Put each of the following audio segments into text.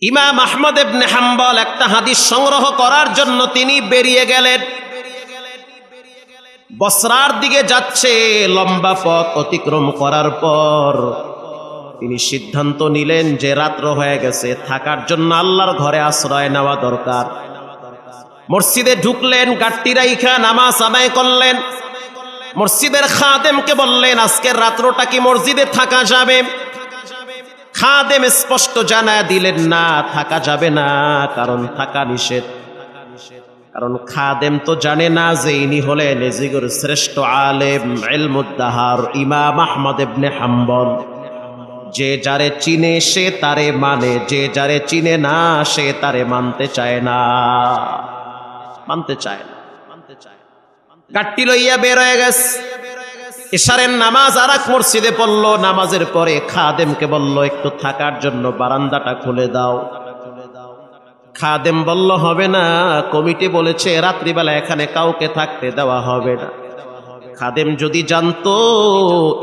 ইমাম আহমদ ইবনে হাম্বল একটা হাদিস সংগ্রহ করার জন্য তিনি বেরিয়ে গেলেন। বসরার দিকে যাচ্ছে। লম্বা পথ অতিক্রম করার পর তিনি সিদ্ধান্ত নিলেন যে রাত্র হয়ে গেছে, থাকার জন্য আল্লাহর ঘরে আশ্রয় নেওয়া দরকার। মসজিদে ঢুকলেন, গাট্টি রাইখা নামাজ আদায় করলেন। মসজিদের খাদেমকে বললেন, আজকের রাত্রটা কি মসজিদে থাকা যাবে? খাদেম স্পষ্ট জানায় দিলেন, না, থাকা যাবে না, কারণ থাকা নিষেধ। কারণ খাদেম তো জানে না যে ইনি হলেন এজিগর শ্রেষ্ঠ আলেম ইলমুদ্দাহার ইমাম আহমদ ইবনে হাম্বল। যে যারে চিনে সে তারে মানে, যে যারে চিনে না সে তারে মানতে চায় না, মানতে চায় না। গাট্টি লইয়া বের হয়ে গেছে। ইশারের নামাজ আর এক মসজিদে পড়লো। নামাজের পরে খাদেমকে বলল, একটু থাকার জন্য বারান্দাটা খুলে দাও। খাদেম বলল, হবে না, কমিটি বলেছে রাত্রিবেলা এখানে কাউকে থাকতে দেওয়া হবে না। খাদেম যদি জানতো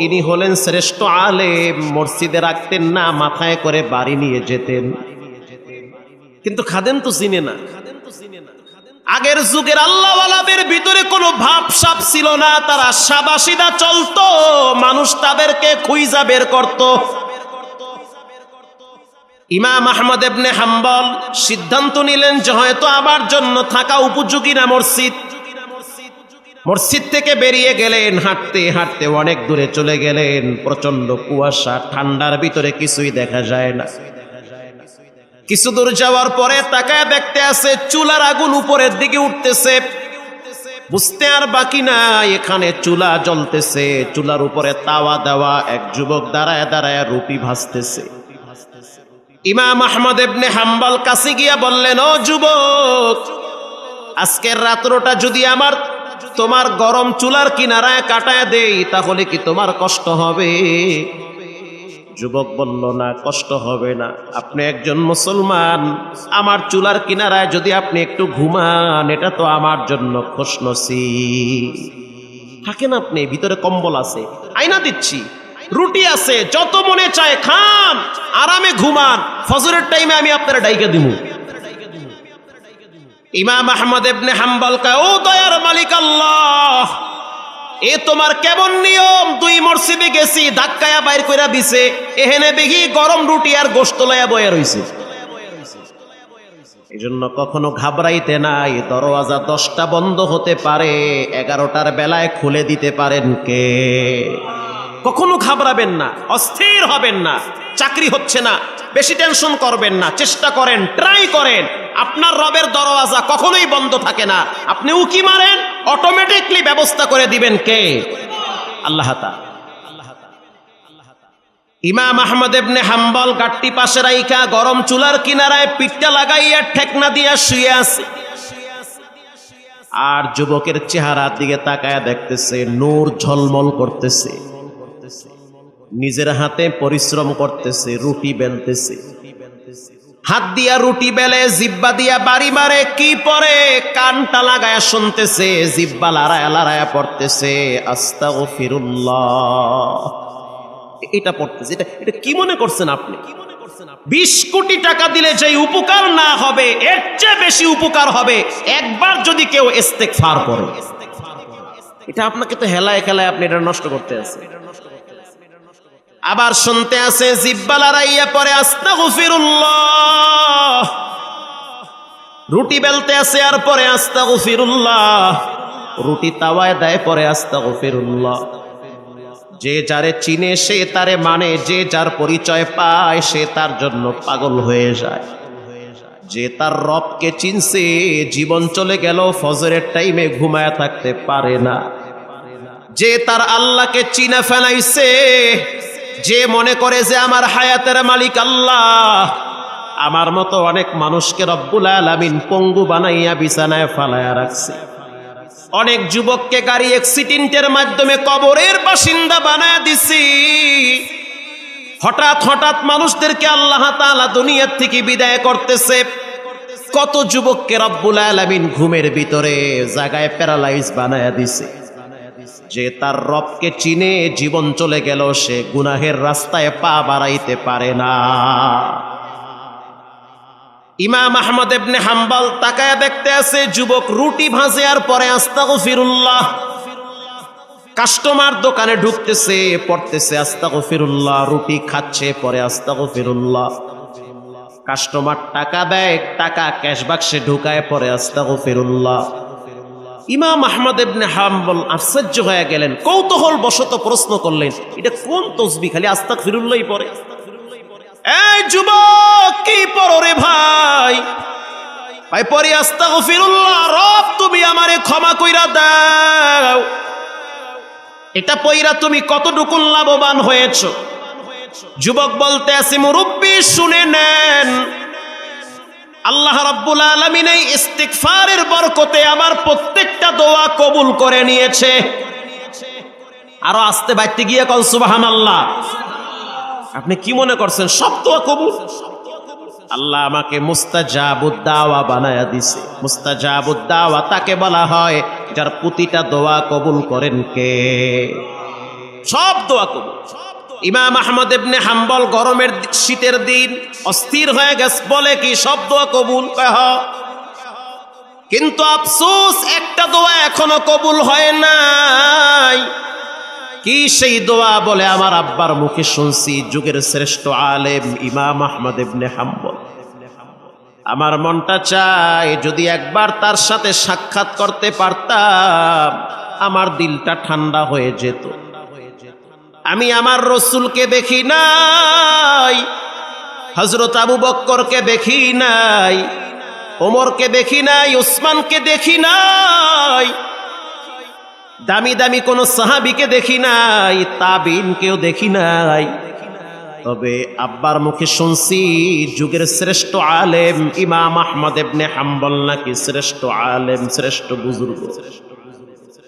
ইনি হলেন শ্রেষ্ঠ আলেম, মসজিদে রাখতেন না, মাথায় করে বাড়ি নিয়ে যেতেন। কিন্তু খাদেম তো চিনে না। আগের যুগের আল্লাহওয়ালাদের ভিতরে কোনো ভাবসাব ছিল না, তারা সাদাসিধা চলতো, মানুষ তাদেরকে খুঁজা বের করত। ইমাম আহমদ ইবনে হাম্বল সিদ্ধান্ত নিলেন যে হয়তো আমার জন্য থাকা উপযোগী না মসজিদ। মসজিদ থেকে বেরিয়ে গেলেন, হাঁটতে হাঁটতে অনেক দূরে চলে গেলেন। প্রচন্ড কুয়াশা, ঠান্ডার ভিতরে কিছুই দেখা যায় না। কিছু দূর যাওয়ার পরে তাকায় দেখতে আছে চুলার আগুন উপরের দিকে উঠতেছে। বুঝতে আর বাকি নাই, এখানে চুলা জ্বলতেছে, চুলার উপরে তাওয়া দেওয়া, এক যুবক দাঁড়ায় দাঁড়ায় রুটি ভাজতেছে। ইমাম আহমদ ইবনে হাম্বল কাছে গিয়া বললেন, ও যুবক, আজকের রাত্রটা যদি আমার তোমার গরম চুলার কিনারায় কাটায় দেই তাহলে কি তোমার কষ্ট হবে? যুবক বলল, না, কষ্ট হবে না। আপনি একজন মুসলমান, আমার চুলার কিনারায় যদি আপনি একটু ঘুমান, এটা তো আমার জন্য খুশনসিব। থাকেন আপনি, ভিতরে কম্বল আছে, আয়না দিচ্ছি, রুটি আছে, যত মনে চায় খান, আরামে ঘুমান, ফজরের টাইমে আমি আপনারা ডাইকা দিব। ইমাম আহমদ ইবনে হাম্বল কয়, ও দয়ার মালিক আল্লাহ, এ তোমার কেমন নিয়ম? দুই মসজিদে গেছি, ধাক্কায়া বাইর কইরা দিছে, এহেনে দেখি গরম রুটি আর গোশত লইয়া বইয়া রইছে। এই জন্য কখনো ঘাবড়াইতে নাই। দরওয়াজা 10টা বন্ধ হতে পারে, 11টার বেলায় খুলে দিতে পারেন কে? কখনো ঘাবড়াবেন না, অস্থির হবেন না। চাকরি হচ্ছে না, বেশি টেনশন করবেন না, চেষ্টা করেন, ট্রাই করেন। আপনার রবের দরওয়াজা কখনোই বন্ধ থাকে না। আপনি উকি মারেন, অটোমেটিকলি ব্যবস্থা করে দিবেন কে? আল্লাহ তাআলা। ইমাম আহমদ ইবনে হাম্বল গাট্টি পাশে রাইখা গরম চুলার কিনারায় পিঠটা লাগাইয়া ঠেকনা দিয়া শুয়ে আছে। আর যুবকের চেহারার দিকে তাকায়া দেখতেছে, নূর ঝলমল করতেছে, নিজের হাতে পরিশ্রম করতেছে, রুটি বেলতেছে। হাত দিয়া রুটি বেলে, জিব্বা দিয়া বাড়ি মারে, কি পরে কানটা লাগায়া শুনতেছে, জিব্বা লড়ায়া লড়ায়া পড়তেছে আস্তাগফিরুল্লাহ। এটা পড়তেছে। এটা কি মনে করছেন আপনি? 20 কোটি টাকা দিলে যে উপকার না হবে, এর চেয়ে বেশি উপকার হবে একবার যদি কেউ ইস্তেগফার করে। এটা আপনাকে তো হেলায় খেলায় আপনি এটা নষ্ট করতে আছে। আবার শুনতে আছে, জিব্বা লড়াইয়া পরে আস্তাগফিরুল্লাহ। রুটি বেলতে আছে আর পরে আস্তাগফিরুল্লাহ। রুটি তাওয়ায় দেয়, পরে আস্তাগফিরুল্লাহ। যে যারে চিনে সে তারে মানে, যে যার পরিচয় পায় সে তার জন্য পাগল হয়ে যায়। যে তার রবকে চিনছে, জীবন চলে গেল, ফজরের টাইমে ঘুমায়া থাকতে পারে না। যে তার আল্লাহকে চিনে ফেলাইছে, যে মনে করে যে আমার হায়াতের মালিক আল্লাহ, আমার মতো অনেক মানুষকে রব্বুল আলামিন পঙ্গু বানাইয়া বিছানায় ফালায়া রাখছে। অনেক যুবককে গাড়ি অ্যাক্সিডেন্টের মাধ্যমে কবরের বাসিন্দা বানায়া দিছি। হঠাৎ হঠাৎ মানুষদেরকে আল্লাহ তাআলা দুনিয়ার থেকে বিদায় করতেছে। কত যুবককে রব্বুল আলামিন ঘুমের ভিতরে জায়গায় প্যারালাইজ বানায়া দিছে। যে তার রবকে চিনে, জীবন চলে গেল, সে গুনাহের রাস্তায় পা বাড়াইতে পারে না। ইমাম আহমদ ইবনে হাম্বল তাকায়া দেখতে আছে যুবক রুটি ভাজে আর পরে আস্তাগফিরুল্লাহ। কাস্টমার দোকানে ঢুকতেছে, পড়তেছে আস্তাগফিরুল্লাহ, রুটি খাচ্ছে পরে আস্তাগফিরুল্লাহ। কাস্টমার টাকা দেয়, টাকা ক্যাশ বাক্সে ঢুকায় পরে আস্তাগফিরুল্লাহ। ইমাম আহমদ ইবনে হাম্বল আশ্চর্য হয়ে গেলেন, কৌতূহল বশত প্রশ্ন করলেন, এটা কোন তসবিহ খালি আস্তাগফিরুল্লাহই পড়ে? এই যুবক কি পড়ো রে ভাই? ভাই পড়ি আস্তাগফিরুল্লাহ, রব তুমি আমারে ক্ষমা কইরা দাও। এটা পয়রা তুমি কতটুকু লাভবান হয়েছো? যুবক বলতে আছে, মুরব্বি শুনে নেন, আল্লাহ রাব্বুল আলামিন এই ইস্তিগফারের বরকতে আমার প্রত্যেকটা দোয়া কবুল করে নিয়েছে। আরো আস্তে বাইতে গিয়ে কল সুবহানাল্লাহ। আপনি কি মনে করছেন সব দোয়া কবুল? আল্লাহ আমাকে মুস্তাজাবুদ দাওয়া বানায়া দিছে। মুস্তাজাবুদ দাওয়া তাকে বলা হয় যার প্রতিটা দোয়া কবুল করেন কে? সব দোয়া কবুল। ইমাম আহমদ ইবনে হাম্বল গরমের শীতের দিন অস্থির হয়ে গেছে, বলে কি সব দোয়া কবুল? কিন্তু আফসোস একটা দোয়া এখনো কবুল হয় নাই। কি সেই দোয়া? বলে আমার আব্বার মুখে শুনছি, যুগের শ্রেষ্ঠ আলেম ইমাম আহমদ ইবনে হাম্বল। আমার মনটা চায় যদি একবার তার সাথে সাক্ষাৎ করতে পারতাম, আমার দিলটা ঠান্ডা হয়ে যেত। আমি আমার রসুলকে দেখি নাই, হযরত আবু বকরকে দেখি নাই, ওমরকে দেখি নাই, উসমানকে দেখি নাই, দামি দামি কোন সাহাবীকে দেখি নাই, তাবিনকেও দেখি নাই। তবে আব্বার মুখে শুনছি যুগের শ্রেষ্ঠ আলেম ইমাম আহমদ ইবনে হাম্বল নাকি শ্রেষ্ঠ আলেম, শ্রেষ্ঠ বুজুর্গ।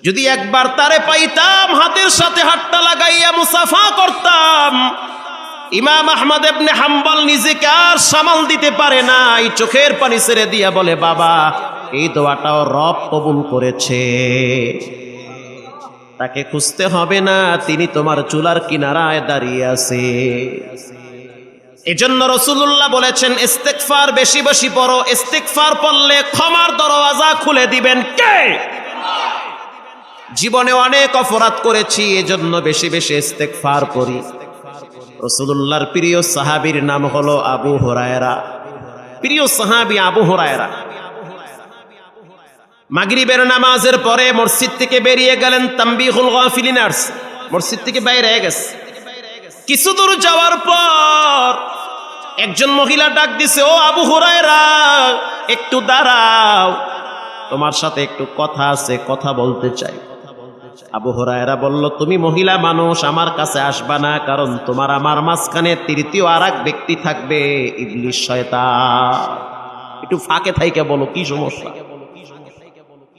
যদি একবার তারে পাইতাম, হাতের সাথে হাতটা লাগাইয়া মুসাফা করতাম। ইমাম আহমদ ইবনে হাম্বল নিজেকে আর সামাল দিতে পারে নাই, চোখের পানি ছেড়ে দিয়া বলে, বাবা এই দোয়াটাও রব কবুল করেছে, তাকে খুঁজতে হবে না, তিনি তোমার চুলার কিনারায় দাঁড়িয়ে আছে। এজন্য রাসূলুল্লাহ বলেছেন, ইস্তিগফার বেশি বেশি পড়ো। ইস্তিগফার পড়লে ক্ষমার দরওয়াজা খুলে দিবেন কে? জীবনে অনেক অপরাধ করেছি, এজন্য বেশি বেশি ইস্তিগফার করি। রাসূলুল্লাহর প্রিয় সাহাবীর নাম হলো আবু হুরায়রা। প্রিয় সাহাবী আবু হুরায়রা মাগরিবের নামাজের পরে মসজিদ থেকে বেরিয়ে গেলেন, তানবীহুল গাফিলিন আসছে, মসজিদ থেকে বাইরে গেছে। কিছু দূর যাওয়ার পর একজন মহিলা ডাক দিছে, ও আবু হুরায়রা একটু দাঁড়াও, তোমার সাথে একটু কথা আছে, কথা বলতে চাই। আবু হুরায়রা বলল, তুমি মহিলা মানুষ, আমার কাছে আসবা না, কারণ তোমার আমার মাঝখানে তৃতীয় আরেক ব্যক্তি থাকবে, ইবলিস শয়তান। একটু ফাঁকে থাইকে বলো কি সমস্যা?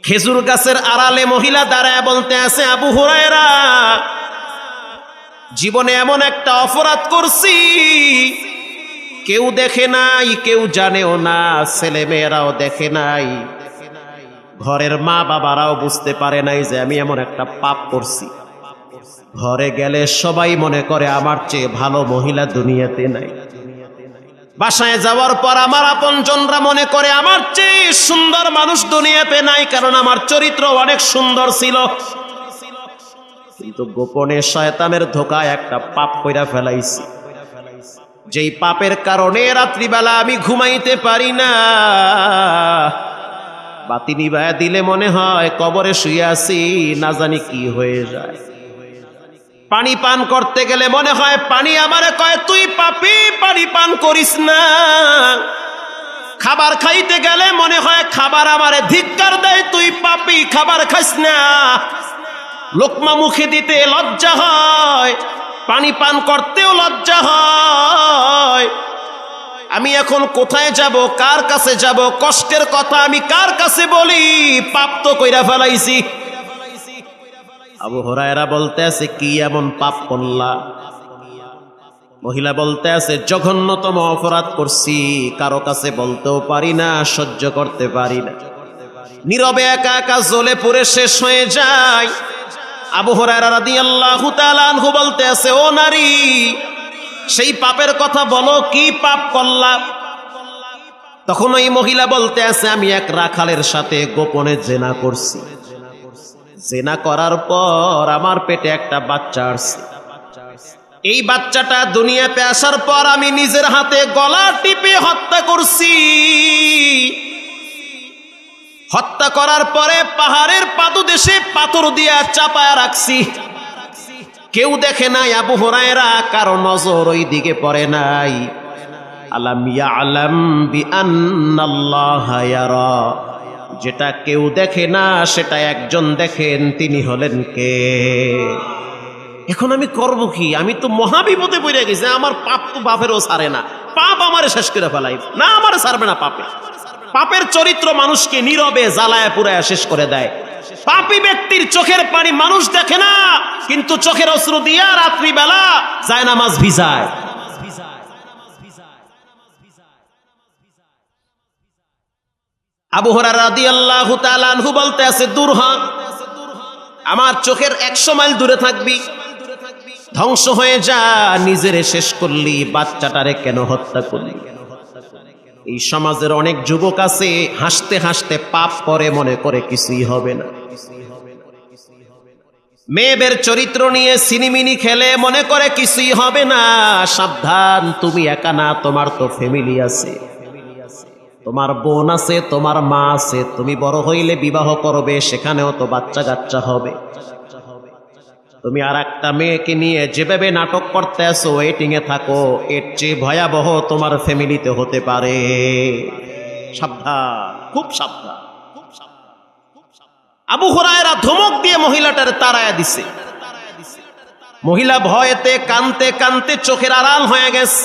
খেজুর গাছের আড়ালে মহিলা দাঁড়ায় বলতে আছে, আবু হুরায়রা জীবনে এমন একটা অপরাধ করছি, কেউ দেখে নাই, কেউ জানেও না, ছেলে মেয়েরাও দেখে নাই, ঘরের মা বাবারাও বুঝতে পারে নাই যে আমি এমন একটা পাপ করছি। ঘরে গেলে সবাই মনে করে আমার চেয়ে ভালো মহিলা দুনিয়াতে নাই। বাসায় যাওয়ার পর আমার আপনজনরা মনে করে আমার চেয়ে সুন্দর মানুষ দুনিয়াতে নাই, কারণ আমার চরিত্র অনেক সুন্দর ছিল। কিন্তু গোপনে শয়তানের ধোকায় একটা পাপ কইরা ফেলাইছি, যেই পাপের কারণে রাত্রিবেলা আমি ঘুমাইতে পারি না। বাতি নিভায়া দিলে মনে হয় কবরে শুয়ে আছি, না জানি কি হয়ে যায়। পানি পান করতে গেলে মনে হয় পানি আমারে কয় তুই পাপী, পানি পান করিস না। খাবার খাইতে গেলে মনে হয় খাবার আমারে ধিক্কার দেয়, তুই পাপী, খাবার খাইস না। লোকমা মুখে দিতে লজ্জা হয়, পানি পান করতেও লজ্জা হয়। আমি এখন কোথায় যাব, কার কাছে যাব, কষ্টের কথা আমি কার কাছে বলি, পাপ তো কইরা ফেলাইছি। আবু হুরায়রা বলতে আছে, কি এমন পাপ করলা? মহিলা বলতে আছে, জঘন্যতম অপরাধ করছি, কারো কাছে বলতেও পারি না, সহ্য করতে পারি না, নীরবে একা একা জ্বলে পুড়ে শেষ হয়ে যায়। আবু হুরায়রা রাদিয়াল্লাহু তাআলা আনহু বলতে আছে, ও নারী, সেই পাপের কথা বলো, কি পাপ করলা? তখন ওই মহিলা বলতে আছে, আমি এক রাখালের সাথে গোপনে জেনা করছি। জেনা করার পর আমার পেটে একটা বাচ্চা আসছে। এই বাচ্চাটা দুনিয়াতে আসার পর আমি নিজের হাতে গলা টিপে হত্যা করছি। হত্যা করার পরে পাহাড়ের পাদদেশে পাথর দিয়া চাপায়া রাখছি। কেউ দেখে নাই আবু হুরায়রা, কারো নজর ওই দিকে পড়ে নাই। আলাম ইয়ালাম বিআন্নাল্লাহা ইয়ারা, যেটা কেউ দেখে না সেটা একজন দেখেন, তিনি হলেন কে? এখন আমি করব কি? আমি তো মহাবিপদে পড়ে গেছি। আমার পাপ তো বাপেরও ছাড়ে না, পাপ আমারে শেষ করে ফেলাই না, আমারে ছাড়বে না পাপে। পাপের চরিত্র মানুষকে নীরবে জ্বালায় পুরায় শেষ করে দেয়। পাপী ব্যক্তির চোখের পানি মানুষ দেখে না, কিন্তু চোখের অশ্রু দিয়া রাত্রিবেলা জায়নামাজ ভিজায়। আবু হুরায়রা রাদিয়াল্লাহু তাআলা আনহু বলতে আছে, দূর হ, আমার চোখের 100 মাইল দূরে থাকবি, ধ্বংস হয়ে যা। নিজেরে শেষ করলি, বাচ্চাটারে কেন হত্যা করলি? এই সমাজের অনেক যুবক আছে হাসতে হাসতে পাপ করে, মনে করে কিছুই হবে না। মেয়েদের চরিত্র নিয়ে সিনিমিনি খেলে, মনে করে কিছুই হবে না। সাবধান, তুমি একা না, তোমার তো ফ্যামিলি আছে, তোমার বোন আছে, তোমার মা আছে। তুমি বড় হইলে বিবাহ করবে, সেখানেও তো বাচ্চা কাচ্চা হবে। তুমি আর একটা মেয়েকে নিয়ে যেভাবে নাটক করতে আসো, ওয়েটিং এ থাকো, এর চেয়ে ভয়াবহ তোমার ফ্যামিলিতে হতে পারে। সাবধান, খুব সাবধান। আবু হুরায়রা ধমক দিয়ে মহিলাটার তাড়ায়া দিছে। মহিলা ভয়েতে কানতে কানতে চোখের আড়াল হয়ে গেছে।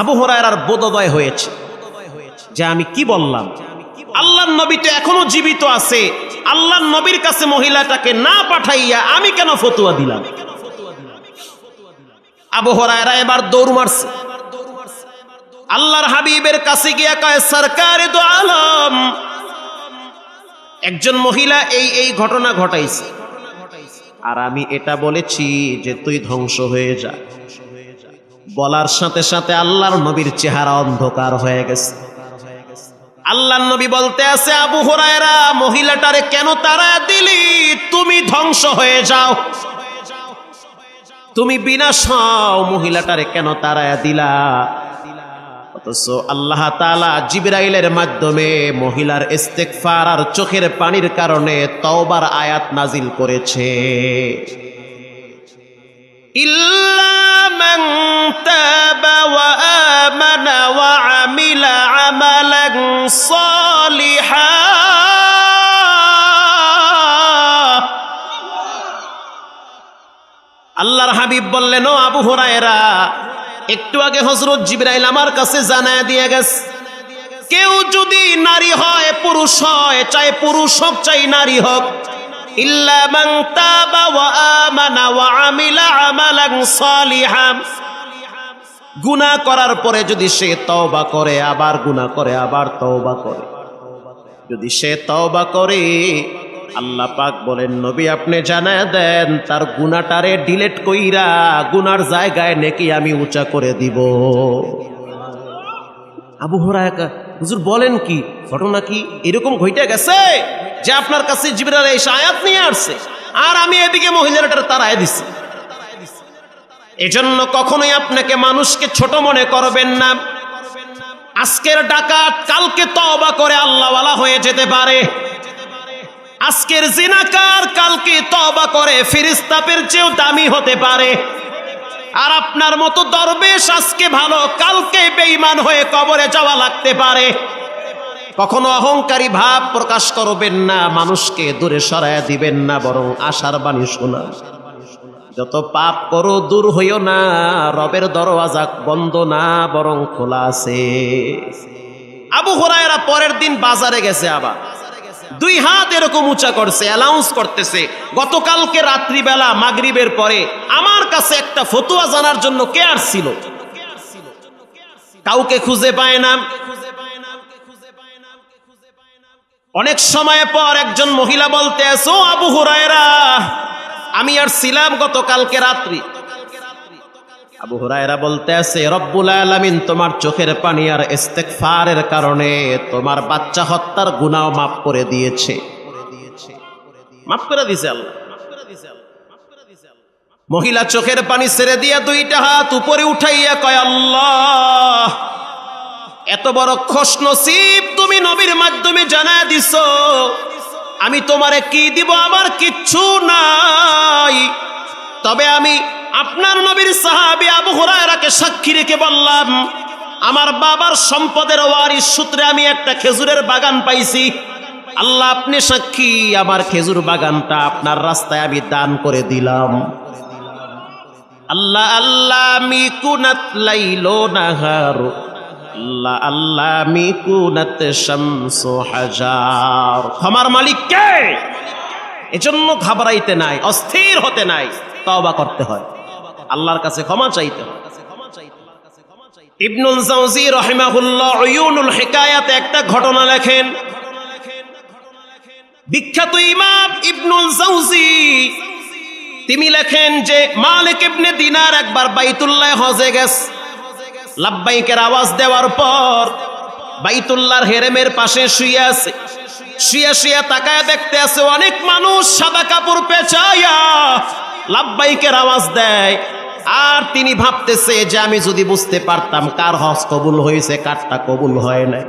আবু হুরায়রার বোধোদয় হয়েছে যে আমি কি বললাম। আল্লাহর নবী তো এখনো জীবিত আছে, আল্লাহর নবীর কাছে মহিলাটাকে না পাঠাইয়া আমি কেন ফতোয়া দিলাম? আবু হুরায়রা এবার দৌড় মারছে, আল্লাহর হাবিবের কাছে গিয়া কয়, সরকারে দো আলম, একজন মহিলা এই ঘটনা ঘটাইছে, আর আমি এটা বলেছি যে তুই ধ্বংস হয়ে যা। বলার সাথে সাথে আল্লাহর নবীর চেহারা অন্ধকার হয়ে গেছে। আল্লাহর নবী বলতে আছে, আবু হুরায়রা, মহিলাটারে কেন তাড়া দিলি? তুমি ধ্বংস হয়ে যাও, তুমি বিনাশ হও, মহিলাটারে কেন তাড়া দিলা? অথচ আল্লাহ তাআলা জিবরাইলের মাধ্যমে মহিলার ইস্তেগফার আর চোখের পানির কারণে তওবার আয়াত নাজিল করেছে। ইল্লা মান তাবা ওয়া আমানা ওয়া আমিলা আমালান সালিহা, আল্লাহর হাবিব বললেন, ও আবু হুরায়রা, একটু আগে হযরত জিবরাইল আমার কাছে জানায় দিয়ে গেছে, কেউ যদি নারী হয় পুরুষ হয়, চাই পুরুষ হোক চাই নারী হোক, ইল্লা মান তাবা ওয়া আমানা ওয়া আমিলা আমালান সালিহা, গুনাহ করার পরে যদি সে তওবা করে, আবার গুনাহ করে, আবার তওবা করে, যদি সে তওবা করে, আল্লাহ পাক বলেন, নবী আপনি জানায় দেন তার গুনাহটারে ডিলিট কইরা গুনার জায়গায় নেকি আমি উঁচা করে দিব। আবু হুরায়রা, হুজুর বলেন কি, ঘটনা কি এরকম ঘটে গেছে যে আপনার কাছে জিবরাইল এসে আয়াত নিয়ে আসছে, আর আমি এদিকে মহিলাটার তাড়ায় দিছি? এজন্য কখনোই আপনাকে মানুষকে ছোট মনে করবেন না। আজকের ডাকাত কালকে তওবা করে আল্লাহওয়ালা হয়ে যেতে পারে। আজকের জিনাকার কালকে তওবা করে ফেরেশতাদের চেয়েও দামি হতে পারে। আর আপনার মতো দরবেশ আজকে ভালো, কালকে বেঈমান হয়ে কবরে যাওয়া লাগতে পারে। কখনো অহংকারী ভাব প্রকাশ করবেন না, মানুষকে দূরে সরায়া দিবেন না, বরং আশার বাণী শোনা। যত পাপ করো দূর হইও না, রবের দরওয়াজা বন্ধ না, বরং খোলা আছে। আবু হুরায়রা পরের দিন বাজারে গেছে, আবার 2 হাত এরকম উঁচা করছে, অ্যানাউন্স করতেছে, গতকালকে রাত্রিবেলা মাগরিবের পরে আমার কাছে একটা ফতোয়া জানার জন্য কে আসছিল, কাউকে খুঁজে পায় না। অনেক সময় পর একজন মহিলা বলতে আছে, ও আবু হুরায়রা, আমি আর ছিলাম গতকালকে রাত্রি, আবু হুরায়রা বলতে আছে, রব্বুল আলামিন তোমার চোখের পানি আর ইস্তেগফারের কারণে তোমার বাচ্চা হত্যার গুনাহ মাফ করে দিয়েছে। মাফ করে দিয়েছে আল্লাহ। মহিলা চোখের পানি ছেড়ে দিয়া দুইটা হাত উপরে উঠাইয়া কয়, আল্লাহ, এত বড় খুশনসিব তুমি নবীর মাধ্যমে জানায় দিছো, আমি তোমারে কি দিব? আমার কিচ্ছু নাই, তবে আমি আপনার নবীর সাহাবী আবু হুরায়রাকে সাক্ষী রেখে বললাম, আমার বাবার সম্পদের ওয়ারিশ সূত্রে আমি একটা খেজুরের বাগান পাইছি। আল্লাহ আপনি সাক্ষী, আমার খেজুর বাগানটা আপনার রাস্তায় আমি দান করে দিলাম। আল্লাহ আল্লাহ মিকুনাত লাইলো নাহারু, আল্লাহ আল্লাহ মিকুনাত শামসু হাজার। ক্ষমার মালিক কে? এজন্য ঘাবড়াইতে নাই, অস্থির হতে নাই, তওবা করতে হয়, আল্লাহর কাছে ক্ষমা চাইতে হয়। ইবনুল জাওজি রাহিমাহুল্লাহ উয়ুনুল হিকায়াতে একটা ঘটনা লেখেন। বিখ্যাত ইমাম ইবনুল জাওজি তিনি লেখেন যে মালিক ইবনে দিনার একবার বাইতুল্লাহ হজে গেছে। লাব্বাইকের আওয়াজ দেওয়ার পর বাইতুল্লাহর হেরেমের পাশে শুয়ে আছে। শুয়ে শুয়ে তাকায় দেখতে আছে অনেক মানুষ সাদা কাপড় পেঁচাইয়া লাব্বাইকের আওয়াজ দেয়। আর তিনি ভাবতেছে যে আমি যদি বুঝতে পারতাম কার হজ কবুল হয়েছে কারটা কবুল হয় না।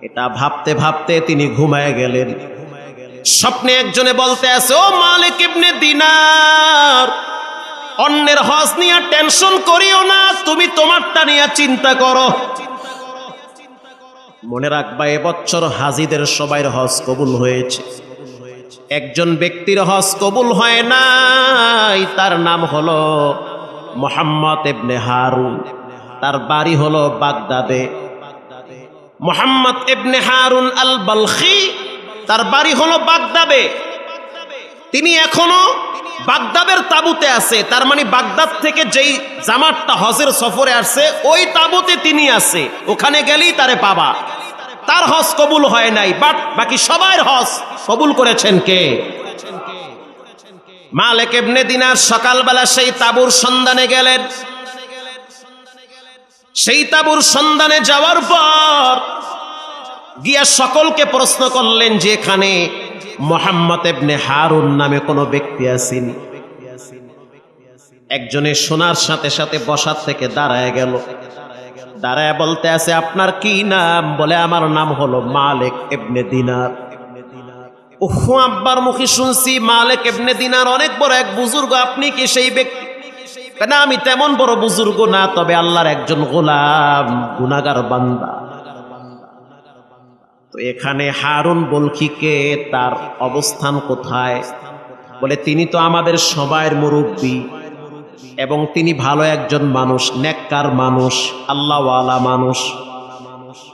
এটা ভাবতে ভাবতে তিনি ঘুমায় গেলেন। স্বপ্নে একজনে বলতে আছে, ও মালিক ইবনে দিনার, অন্যের হজ নিয়ে টেনশন করিও না, তুমি তোমারটা নিয়ে চিন্তা করো। মনে রাখবা এবছর হাজিদের সবাইর হজ কবুল হয়েছে, একজন ব্যক্তির হজ কবুল হয় নাই, তার নাম হলো মুহাম্মদ ইবনে হারুন, তার বাড়ি হলো বাগদাদে। মুহাম্মদ ইবনে হারুন আল বালখি, তার বাড়ি হলো বাগদাদে। তিনি এখনো বাগদাদের তাঁবুতে আছে, তার মানে বাগদাদ থেকে যেই জামাতটা হজের সফরে আসছে ওই তাঁবুতে তিনি আছে, ওখানে গেলেই তারে পাবা। তার হজ কবুল হয় নাই, বাট বাকি সবার হজ কবুল করেছেন কে? মালিক ইবনে দিনার সকালবেলা সেই তাঁবুর সন্ধানে গেলেন। সেই তাঁবুর সন্ধানে যাওয়ার পর গিয়া সকলকে প্রশ্ন করলেন যে এখানে মুহাম্মদ ইবনে হারুন নামে কোনো ব্যক্তি আসেনি। একজনে শোনার সাথে সাথে বসার থেকে দাঁড়ায় গেল। দাঁড়ায় বলতে আছে, আপনার কি নাম? বলে, আমার নাম হলো মালিক ইবনে দিনার। উহ, আব্বার মুখে শুনছি মালিক ইবনে দিনার অনেক বড় এক বুজুর্গ, আপনি কি সেই ব্যক্তি? না, আমি তেমন বড় বুজুর্গ না, তবে আল্লাহর একজন গোলাম, গুনাহগার বান্দা। তো এখানে হারুন বলখিকে তার অবস্থান কোথায়? বলে, তিনি তো আমাদের সবার মুরব্বী এবং তিনি ভালো একজন মানুষ, নেককার মানুষ, আল্লাহওয়ালা মানুষ।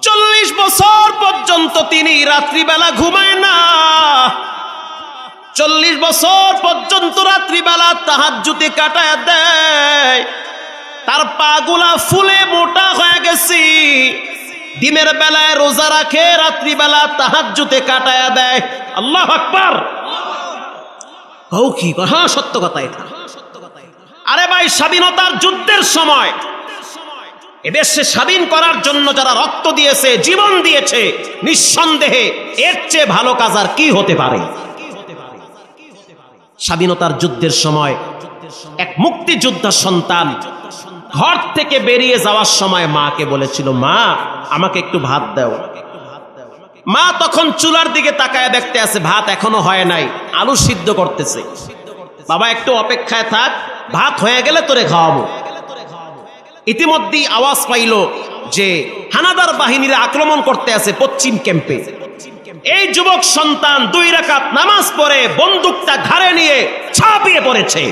40 বছর পর্যন্ত তিনি রাত্রিবেলা ঘুমায় না। 40 বছর পর্যন্ত রাত্রিবেলা তাহাজ্জুদে কাটায় দেয়। তার পাগুলা ফুলে মোটা হয়ে গেছে। দিনের বেলায় রোজা রাখে, রাত্রিবেলা তাহাজ্জুদে কাটায়া দেয়। আল্লাহু আকবার। কও কি? হ্যাঁ, সত্য কথা এটা। আরে ভাই, স্বাধীনতার যুদ্ধের সময় এদেশে স্বাধীন করার জন্য যারা রক্ত দিয়েছে, জীবন দিয়েছে, নিঃসন্দেহে এর চেয়ে ভালো কাজ আর কি হতে পারে? স্বাধীনতার যুদ্ধের সময় এক মুক্তিযোদ্ধা সন্তান ঘর থেকে বেরিয়ে যাওয়ার সময় মাকে বলেছিল, মা আমাকে একটু ভাত দাও। মা তখন চুলার দিকে তাকায় দেখতে আছে ভাত এখনো হয় নাই, আলু সিদ্ধ করতেছে। বাবা একটু অপেক্ষায় থাক, ভাত হয়ে গেলে তোরে খাওয়াবো। ইতিমধ্যেই আওয়াজ পাইল যে হানাদার বাহিনীরা আক্রমণ করতে আছে পশ্চিম ক্যাম্পে। এই যুবক সন্তান 2 রাকাত নামাজ পড়ে বন্দুকটা ঘাড়ে নিয়ে ঝাঁপিয়ে পড়েছে।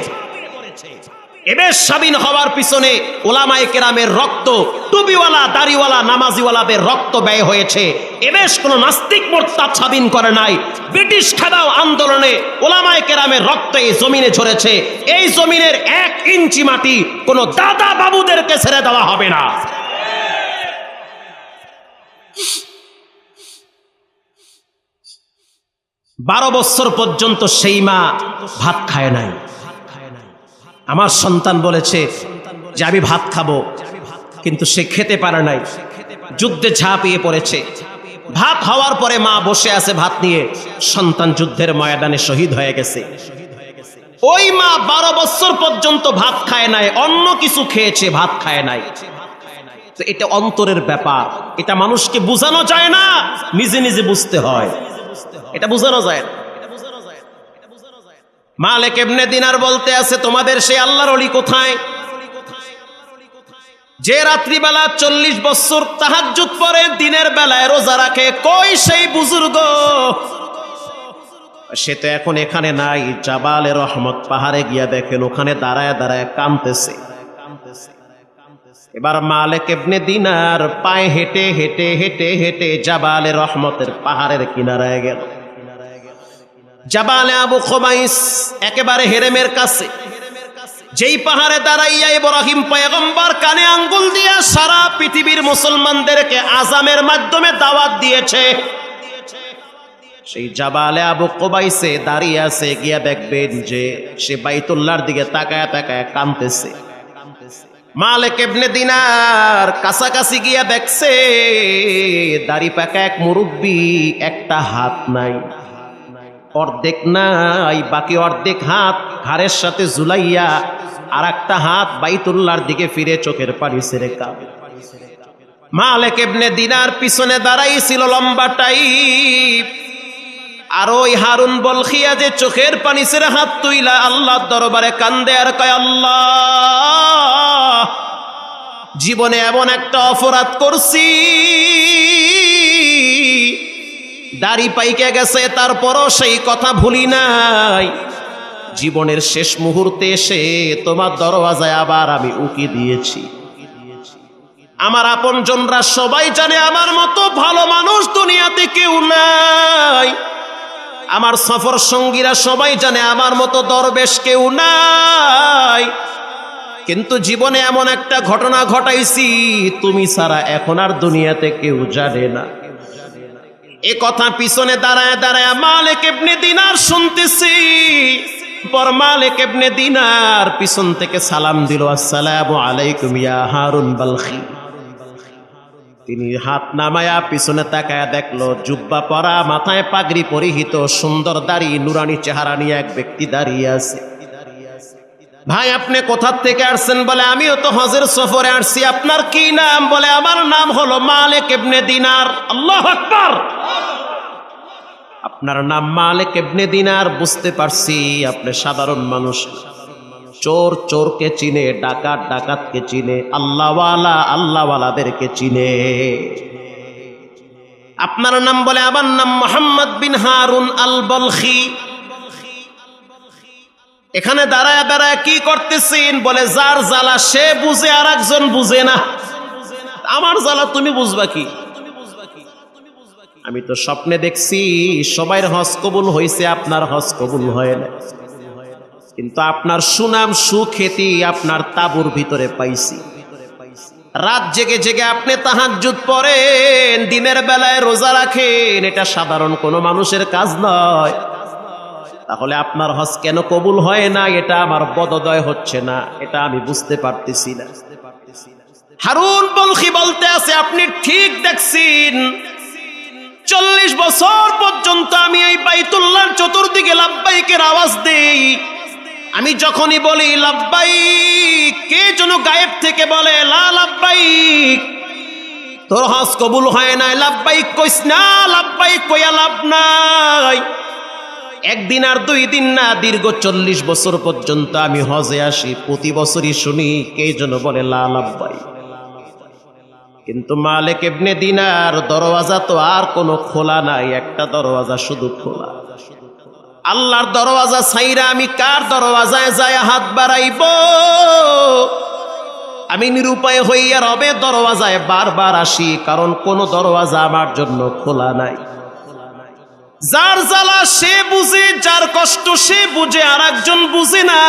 এবেশ স্বাধীন হওয়ার পিছনে ওলামায়ে কেরামের রক্ত, টুপিওয়ালা দাড়িওয়ালা নামাজিওয়ালাদের রক্ত ব্যয় হয়েছে। এবেশ কোনো নাস্তিক মোরতাদ স্বাধীন করে নাই। ব্রিটিশ খেদাও আন্দোলনে ওলামায়ে কেরামের রক্ত এই জমিনে ঝরেছে। এই জমিনের 1 ইঞ্চি মাটি কোনো দাদা বাবুদেরকে ছেড়ে দেওয়া হবে না। বারো বছর পর্যন্ত সেই মা ভাত খায় নাই। আমার সন্তান বলেছে, যে আমি ভাত খাবো, কিন্তু সে খেতে পারে নাই, যুদ্ধে ঝাঁপিয়ে পড়েছে। ভাত হওয়ার পরে মা বসে আছে ভাত নিয়ে, সন্তান যুদ্ধের ময়দানে শহীদ হয়ে গেছে। ওই মা 12 বছর পর্যন্ত ভাত খায় নাই, অন্য কিছু খেয়েছে, ভাত খায় নাই। তো এটা অন্তরের ব্যাপার, এটা মানুষকে বোঝানো যায় না, নিজে নিজে বুঝতে হয়, এটা বোঝানো যায় না। মালিক ইবনে দিনার বলতে আছে, তোমাদের সেই আল্লাহর ওলি কোথায়, যে রাত্রিবেলা 40 বছর তাহাজ্জুদ পড়ে, দিনের বেলায় রোজা রাখে, কই সেই বুজুর্গ? সে তো এখন এখানে নাই। জাবালে রহমত পাহাড়ে গিয়া দেখেন ওখানে দাঁড়ায় দাঁড়ায় কাঁদতেছে। এবার মালিক ইবনে দিনার পায়ে হেঁটে হেঁটে হেঁটে হেঁটে জাবালে রহমতের পাহাড়ের কিনারায় গেল। জাবালে আবু খুবাইস একেবারে হেরেমের কাছে, যেই পাহাড়ে দাঁড়াইয়া ইব্রাহিম পয়গম্বর কানে আঙ্গুল দিয়া সারা পৃথিবীর মুসলমানদেরকে আযামের মাধ্যমে দাওয়াত দিয়েছে, সেই জাবালে আবু কুবাইসে দাঁড়িয়ে আছে। গিয়া দেখবেন যে সে বাইতুল্লাহর দিকে তাকায় তাকায় কাঁদতেছে। মালিক ইবনে দিনার কাছাকাছি গিয়া দেখছে দাড়ি পাকা এক মুরব্বী, একটা হাত নাই, অর্ধেক নাই, বাকি অর্ধেক হাত ঘাড়ের সাথে ঝুলাইয়া, আর একটা হাত বাইতুল্লাহর দিকে ফিরে চোখের পানি ছেড়ে কাঁদে। মালিক ইবনে দিনার পিছনে দাঁড়াইছিল লম্বাটাই, আর ওই হারুন বলখিয়া যে চোখের পানি ছেড়ে হাত তুইলা আল্লাহর দরবারে কান্দে আর কয়, আল্লাহ, জীবনে এমন একটা অপরাধ করছি, দাড়ি পাইকে গেছে, তারপরও সেই কথা ভুলি নাই। জীবনের শেষ মুহূর্তে এসে তোমার দরওয়াজায় আবার আমি উকি দিয়েছি। আমার আপনজনরা সবাই জানে আমার মতো ভালো মানুষ দুনিয়াতে কেউ নাই, আমার সফর সঙ্গীরা সবাই জানে আমার মতো দরবেশ কেউ নাই, কিন্তু জীবনে এমন একটা ঘটনা ঘটাইছি তুমি ছাড়া এখন আর দুনিয়াতে কেউ জানে না। এ কথা পিছনে দাঁড়ায় দাঁড়ায় মালিক ইবনে দিনার শুনতেছি। পর মালিক ইবনে দিনার পিছন থেকে সালাম দিল, আসসালামু আলাইকুম ইয়া হারুন বালখি। তিনি হাত নামায়া পিছনে তাকায়া দেখলো জুব্বা পরা, মাথায় পাগড়ি পরিহিত, সুন্দর দাড়ি, নুরানি চেহারা নিয়ে এক ব্যক্তি দাঁড়িয়ে আছে। ভাই, আপনি কোথা থেকে আসছেন? বলে, আমিও তো হজের সফরে আসছি। আপনার কি নাম? বলে, আমার নাম হলো মালিক ইবনে দিনার। আল্লাহু আকবার। আপনার নাম মালিক ইবনে দিনার, বুঝতে পারছি আপনি সাধারণ মানুষ। চোর চোরকে চিনে, ডাকাত ডাকাতকে চিনে, আল্লাহওয়ালা আল্লাহওয়ালাদেরকে চিনে। আপনার নাম? বলে, আমার নাম মোহাম্মদ বিন হারুন আল বলখি। এখানে দাঁড়ায় দাঁড়ায় কি করতেছেন? বলে, যার জ্বালা সে বুঝে আর একজন বুঝে না। আমার জ্বালা তুমি বুঝবা কি? আমি তো স্বপ্নে দেখছি সবাইয়ের হজ কবুল হয়েছে, আপনার হজ কবুল হয় না। কিন্তু আপনার সুনাম সুখ্যাতি আপনার তাঁবুর ভিতরে পাইছি। রাত জেগে জেগে আপনি তাহাজ্জুদ পড়েন, দিনের বেলায় রোজা রাখেন, এটা সাধারণ কোনো মানুষের কাজ নয়। তাহলে আপনার হজ কেন কবুল হয় না? এটা আমার বোধোদয় হচ্ছে না, এটা আমি বুঝতে পারতেছি না। হারুন বলখি বলতে আছে, আপনি ঠিক দেখছেন, 40 বছর পর্যন্ত আমি এই বাইতুল্লাহর চতুর্দিকে লাব্বাইকের আওয়াজ দেই। আমি যখনই বলি লাব্বাইক, কে যেন গায়েব থেকে বলে, লা লাব্বাইক, তোর হজ কবুল হয় নাই, লাব্বাইক কইস না, লাব্বাইক কইয়া লাভ নাই। একদিন আর 2 দিন না, দীর্ঘ 40 বছর পর্যন্ত আমি হজে আসি, প্রতি বছরই শুনি কে যেন বলে লা লাব্বাইক। কিন্তু মালিক ইবনে দিনার দরওয়াজা তো আর কোনো খোলা নাই, একটা দরওয়াজা শুধু খোলা। আল্লাহর দরওয়াজা ছাইরা আমি কার দরওয়াজায় যায় হাত বাড়াইব? আমি নিরুপায় হইয়া রবে দরওয়াজায় বারবার আসি, কারণ কোন দরওয়াজা আমার জন্য খোলা নাই। যার জ্বালা সে বুঝে, যার কষ্ট সে বুঝে, আর একজন বুঝে না।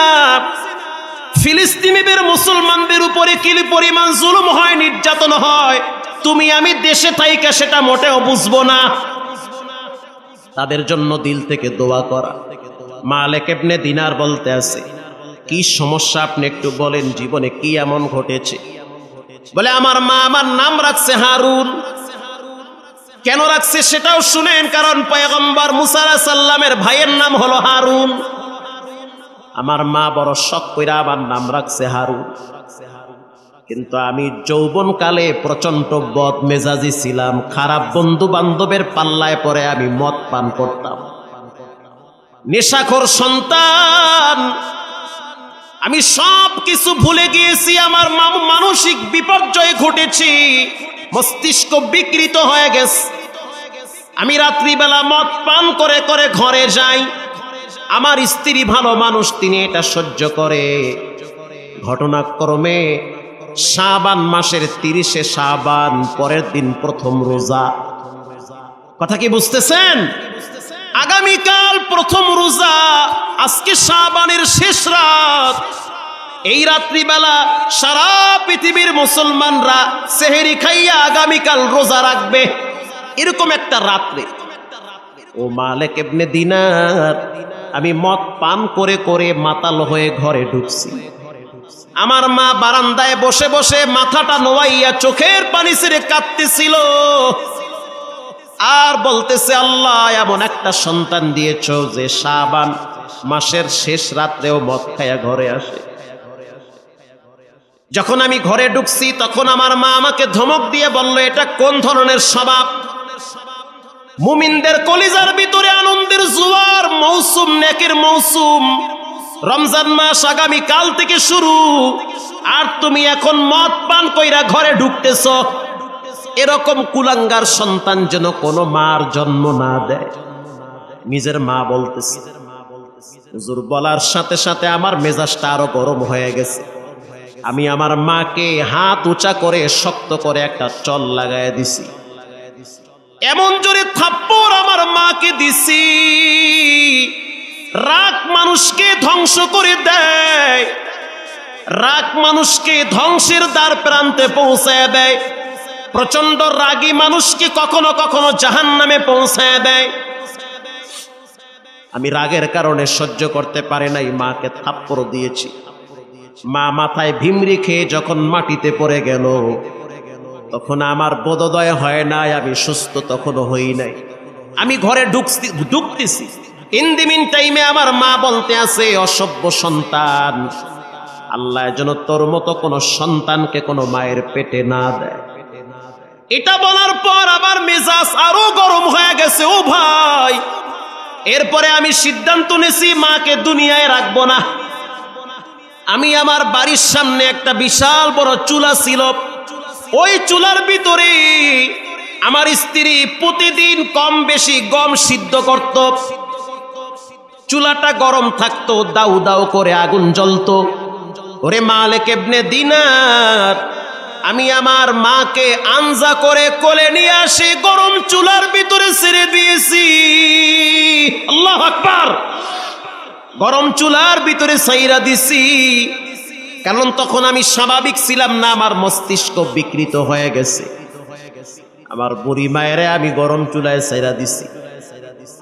ফিলিস্তিনিদের মুসলমানদের উপরে কি পরিমাণ জুলুম হয়, নির্যাতন হয়, তুমি আমি দেশে থাইকা সেটা মোটেও বুঝবো না। তাদের জন্য দিল থেকে দোয়া করা। মালিক ইবনে দিনার বলতে আছে, কি সমস্যা আপনি একটু বলেন, জীবনে কি এমন ঘটেছে? বলে আমার মা আমার নাম রাখছে হারুন। কেন রাখছে সেটাও শুনেন, কারণ পয়গম্বর মুসা আলাইহিস সালামের ভাইয়ের নাম হলো হারুন। আমার মা বড় শখ কইরা আমার নাম রাখছে হারুন। কিন্তু আমি যৌবনকালে প্রচন্ড বদ মেজাজি ছিলাম, খারাপ বন্ধু বান্ধবের পাল্লায় পরে আমি মদ পান করতাম, নেশাখোর সন্তান। আমি সব কিছু ভুলে গিয়েছি, আমার মানসিক বিপর্যয় ঘটেছি, মস্তিষ্ক বিকৃত হয়ে গেছে। আমি রাত্রিবেলা মদ পান করে করে ঘরে যাই। আমার স্ত্রী ভালো মানুষ, তিনি এটা সহ্য করে। ঘটনাক্রমে শাবান মাসের 30 শাবান, পরের দিন প্রথম রোজা। কথা কি বুঝতেছেন? আগামীকাল প্রথম রোজা, আজকে শাবানের শেষ রাত। এই রাত্রিবেলা সারা পৃথিবীর মুসলমানরা সেহরি খাইয়া আগামীকাল রোজা রাখবে, এরকম একটা রাত্রে। ও মালিক ইবনে দিনার, আমি মদ পান করে করে মাতাল হয়ে ঘরে ঢুকছি। আমার মা বারান্দায় বসে বসে মাথাটা নোয়াইয়া চোখের পানি ছেড়ে কাঁদতেছিল আর বলতেছে, আল্লাহ এমন একটা সন্তান দিয়েছ যে শাবান মাসের শেষ রাত্রেও মদ খাইয়া ঘরে আসে। যখন আমি ঘরে ঢুকছি তখন আমার মা আমাকে ধমক দিয়ে বলল, এটা কোন ধরনের স্বভাব? মুমিনদের কলিজার ভিতরে আনন্দের জোয়ার মৌসুম, নেকির মৌসুম, রমজান মাস আগামী কাল থেকে শুরু, আর তুমি এখন মদ পান কইরা ঘরে ঢুকতেছ। এরকম কুলাঙ্গার সন্তান যেন কোনো মার জন্ম না দেয়। নিজের মা বলতেছে। হুজুর বলার সাথে সাথে আমার মেজাজটা আরো গরম হয়ে গেছে। আমি আমার মাকে হাত উঁচা করে শক্ত করে একটা চল লাগায় দিছি। এমন জোরে থাপ্পড় আমার মাকে দিছি, রাগ মানুষকে ধ্বংস করে দেয়, রাগ মানুষকে ধ্বংসের দ্বার প্রান্তে পৌঁছায় দেয়। প্রচন্ড রাগী মানুষকে কখনো কখনো জাহান্নামে পৌঁছায় দেয়। আমি রাগের কারণে সহ্য করতে পারি নাই, মাকে থাপ্পড় দিয়েছি। মা মাথায় ভিমরি খেয়ে যখন মাটিতে পড়ে গেল, তখন আমার বোধোদয় হয় নাই, আমি সুস্থ তখনও হই নাই। আমি ঘরে ঢুকতেছি। ইন দি মিন টাইমে আমার মা বলতে আছে, অসভ্য সন্তান, আল্লাহ যেন তোর মতো কোন সন্তানকে কোনো মায়ের পেটে না দেয়। এটা বলার পর আমার মেজাজ আরো গরম হয়ে গেছে। ও ভাই, এরপরে আমি সিদ্ধান্ত নিয়েছি মাকে দুনিয়ায় রাখবো না। আমি আমার বাড়ির সামনে একটা বিশাল বড় চুলা ছিল, ওই চুলার ভিতরে আমার স্ত্রী প্রতিদিন কম বেশি গম সিদ্ধ করত। চুলাটা গরম থাকতো, দাউ দাউ করে আগুন জ্বলতো। ওরে মালিক ইবনে দিনার, আমি আমার মাকে আনজা করে কোলে নিয়ে আসি, গরম চুলার ভিতরে ছেড়ে দিয়েছি। আল্লাহু আকবার! গরম চুলার ভিতরে ছাইরা দিছি, কারণ তখন আমি স্বাভাবিক ছিলাম না, আমার মস্তিষ্ক বিকৃত হয়ে গেছে। আমার বুড়ি মায়েরে আমি গরম চুলায় ছাইরা দিছি।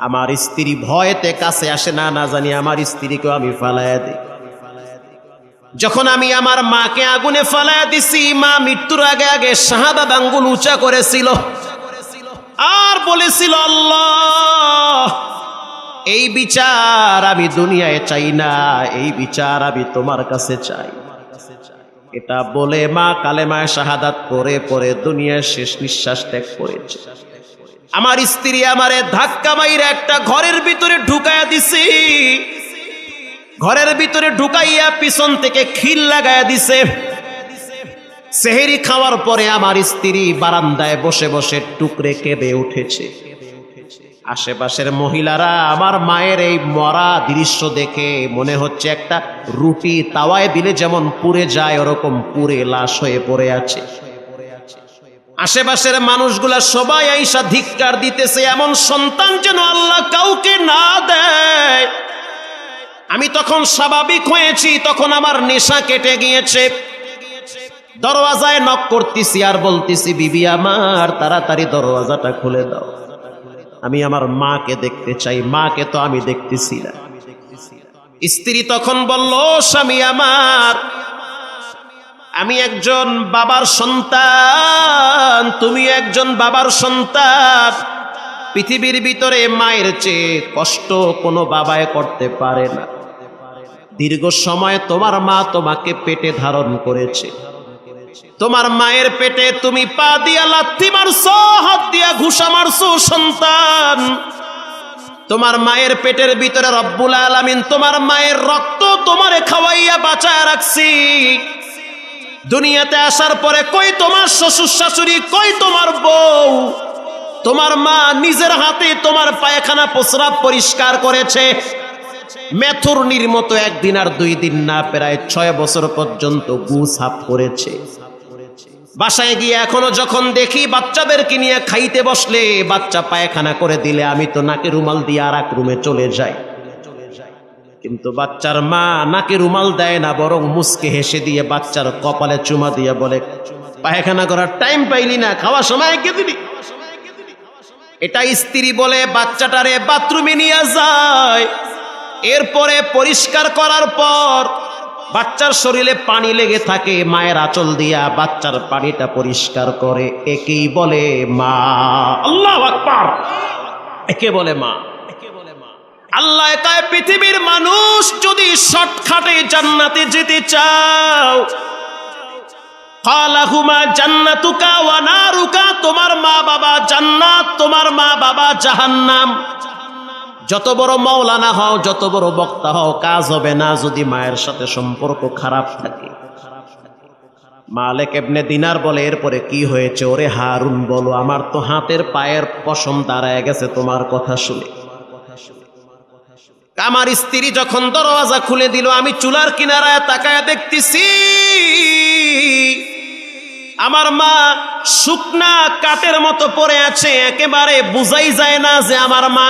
আমার স্ত্রী ভয়েতে কাছে আসে না, না জানি আমার স্ত্রীকেও আমি ফালাইয়া দিই। যখন আমি আমার মাকে আগুনে ফালাইয়া দিছি, মা মৃত্যুর আগে আগে শাহাদাত আঙ্গুল উঁচা করেছিল আর বলেছিল, আল্লাহ এই বিচার আমি দুনিয়ায় চাই না, এই বিচার আমি তোমার কাছে চাই। এটা বলে মা কালেমায়ে শাহাদাত পড়ে পড়ে দুনিয়ার শেষ নিঃশ্বাস ত্যাগ করেছে। আমার স্ত্রী আমারে ধাক্কা মাইরা একটা ঘরের ভিতরে ঢুকাইয়া দিছি। ঘরের ভিতরে ঢুকাইয়া পিছন থেকে খিল লাগাইয়া দিছে। সেহরি খাওয়ার পরে আমার স্ত্রী বারান্দায় বসে বসে টুকরে কেঁদে উঠেছে। আশেপাশের মহিলারা আমার মায়ের এই মরা দৃশ্য দেখে মনে হচ্ছে একটা রুটি তাওয়ায় দিলে যেমন পুড়ে যায়, ওরকম পুড়ে লাশ হয়ে পড়ে আছে। আশেপাশের মানুষগুলা সবাই আইসা ধিক্কার দিতেছে, এমন সন্তান যেন আল্লাহ কাউকে না দেয়। আমি তখন স্বাভাবিক হয়েছি, তখন আমার নেশা কেটে গিয়েছে। দরওয়াজায় নক করতেছি আর বলতেছি, বিবি আমার তাড়াতাড়ি দরওয়াজাটা খুলে দাও, আমি আমার মাকে দেখতে চাই। মাকে তো আমি দেখতেছি না। স্ত্রী তখন বলল, স্বামী আমার, আমি একজন বাবার সন্তান, তুমি একজন বাবার সন্তান। পৃথিবীর ভিতরে মায়ের চেয়ে কষ্ট কোনো বাবায় করতে পারে না। দীর্ঘ সময় তোমার মা তোমাকে পেটে ধারণ করেছে। তোমার মায়ের পেটে তুমি পা দিয়া লাথি মারছো, হাত দিয়া ঘুষা মারছো সন্তান। তোমার মায়ের পেটের ভিতরে রব্বুল আলামিন তোমার মায়ের রক্ত তোমারে খাওয়াইয়া বাঁচায় রাখছি। দুনিয়াতে আসার পরে কই তোমার শ্বশুর শাশুড়ি, কই তোমার বউ? তোমার মা নিজের হাতে তোমার পায়খানা প্রস্রাব পরিষ্কার করেছে। মেথুরনির মতো একদিন আর 2 দিন না, প্রায় 6 বছর পর্যন্ত গু সাফ করেছে। বাসায় গিয়ে এখনো যখন দেখি বাচ্চাদেরকে নিয়ে খাইতে বসলে, বাচ্চা পায়খানা করে দিলে আমি তো নাকে রুমাল দিয়ে আর এক রুমে চলে যাই। কিন্তু বাচ্চার মা নাকে রুমাল দেয় না, বরং মুসকে হেসে দিয়ে বাচ্চার কপালে চুমা দিয়ে বলে, পায়খানা করার টাইম পাইলি না, খাওয়ার সময় কে দিবি? এটা স্ত্রী বলে বাচ্চাটারে বাথরুমে নিয়ে যায়। এরপরে পরিষ্কার করার পর বাচ্চার শরীরে পানি লেগে থাকে, মায়ের আঁচল দিয়া বাচ্চার পানিটা পরিষ্কার করে। একেই বলে মা। আল্লাহু আকবার। একে বলে মা। আল্লাহ কয়, পৃথিবীর মানুষ যদি শর্টকাটে জান্নাতে যেতে চাও, কালাহুমা জান্নাতুকা ওয়া নারুকা, তোমার মা বাবা জান্নাত, তোমার মা বাবা জাহান্নাম। যত বড় মাওলানা হও, যত বড় বক্তা হও, কাজ হবে না যদি মায়ের সাথে সম্পর্ক খারাপ থাকে। মালিক ইবনে দিনার বলে, এরপরে কি হয়েছে? ওরে হারুন, বলো, আমার তো হাতের পায়ের পশম দাঁড়ায় গেছে তোমার কথা শুনে। আমার স্ত্রী যখন দরওয়াজা খুলে দিল, আমি চুলার কিনারায় তাকায় দেখতেছি আমার মা শুকনা কাঠের মতো পড়ে আছে। একেবারে বুঝাই যায় না যে আমার মা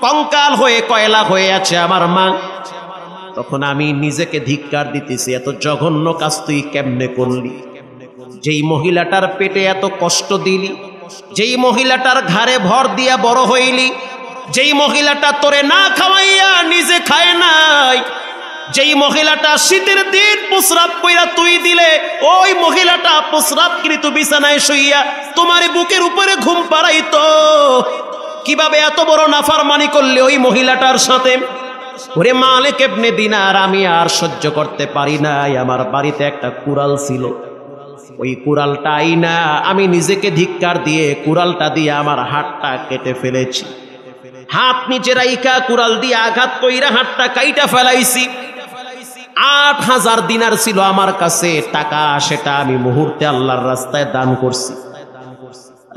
কঙ্কাল হয়ে কয়লা হয়ে আছে আমার মা। তখন আমি নিজেকে ধিক্কার দিতেছি, এত জঘন্য কাজ তুই কেমনে করলি? যেই মহিলাটার পেটে এত কষ্ট দিলি, যেই মহিলাটার ঘাড়ে ভর দিয়া বড় হইলি, যেই মহিলাটা তোরে না খাওয়াইয়া নিজে খায় নাই, যেই মহিলাটা শীতের দিন প্রস্রাব কইরা তুই দিলে, ওই মহিলাটা প্রস্রাবকৃত বিছানায় শুইয়া তোমার বুকের উপরে ঘুম পাড়াইতো। কিভাবে এত বড় নাফরমানি করলে ওই মহিলাটার সাথে? ওরে মালিক ইবনে দিনার, আমি আর সহ্য করতে পারি নাই। আমার বাড়িতে একটা কুড়াল ছিল, ওই কুড়ালটা আইনা আমি নিজেকে ধিক্কার দিয়ে কুড়ালটা দিয়ে আমার হাতটা কেটে ফেলেছি। হাত নিচে রাইখা কুড়াল দিয়ে আঘাত কইরা হাতটা কাইটা ফেলাইছি। 8000 দিনার ছিল আমার কাছে টাকা, সেটা আমি মুহূর্তে আল্লাহর রাস্তায় দান করছি।